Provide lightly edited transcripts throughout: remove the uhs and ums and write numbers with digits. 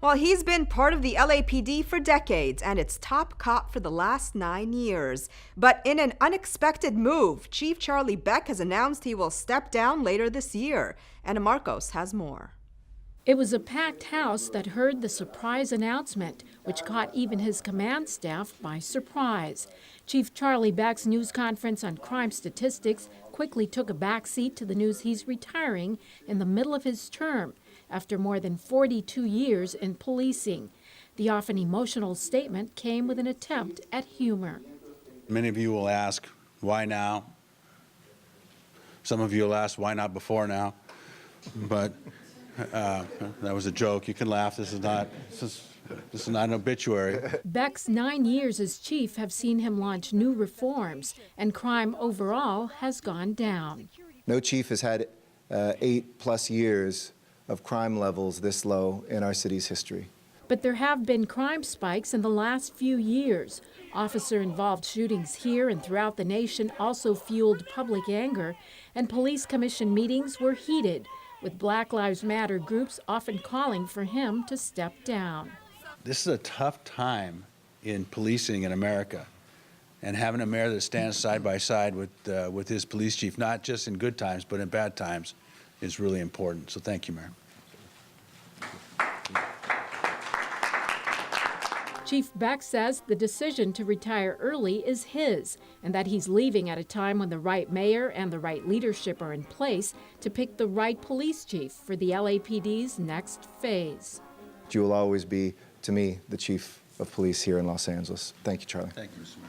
Well, he's been part of the L.A.P.D for decades and its top cop for the last 9 years. But in an unexpected move, Chief Charlie Beck has announced he will step down later this year. Anna Marcos has more. It was a packed house that heard the surprise announcement, which caught even his command staff by surprise. Chief Charlie Beck's news conference on crime statistics quickly took a backseat to the news he's retiring in the middle of his term after more than 42 years in policing. The often emotional statement came with an attempt at humor. Many of you will ask, why now? Some of you will ask, why not before now? But that was a joke. You can laugh. This is not an obituary. Beck's 9 years as chief have seen him launch new reforms, and crime overall has gone down. No chief has had 8+ years of crime levels this low in our city's history. But there have been crime spikes in the last few years. Officer-involved shootings here and throughout the nation also fueled public anger, and police commission meetings were heated, with Black Lives Matter groups often calling for him to step down. This is a tough time in policing in America, and having a mayor that stands side by side with his police chief, not just in good times, but in bad times, is really important. So thank you, Mayor. Chief Beck says the decision to retire early is his, and that he's leaving at a time when the right mayor and the right leadership are in place to pick the right police chief for the L.A.P.D's next phase. You will always be, to me, the chief of police here in Los Angeles. Thank you, Charlie. Thank you, Mr. Mayor.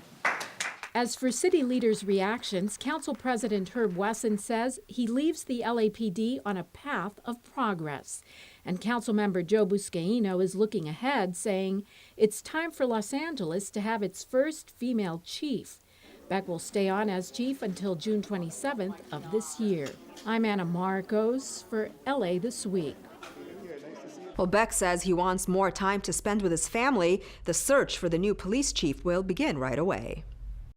As for city leaders' reactions, Council President Herb Wesson says he leaves the L.A.P.D on a path of progress. And Councilmember Joe Buscaino is looking ahead, saying it's time for Los Angeles to have its first female chief. Beck will stay on as chief until June 27th of this year. I'm Anna Marcos for LA This Week. Well, Beck says he wants more time to spend with his family. The search for the new police chief will begin right away.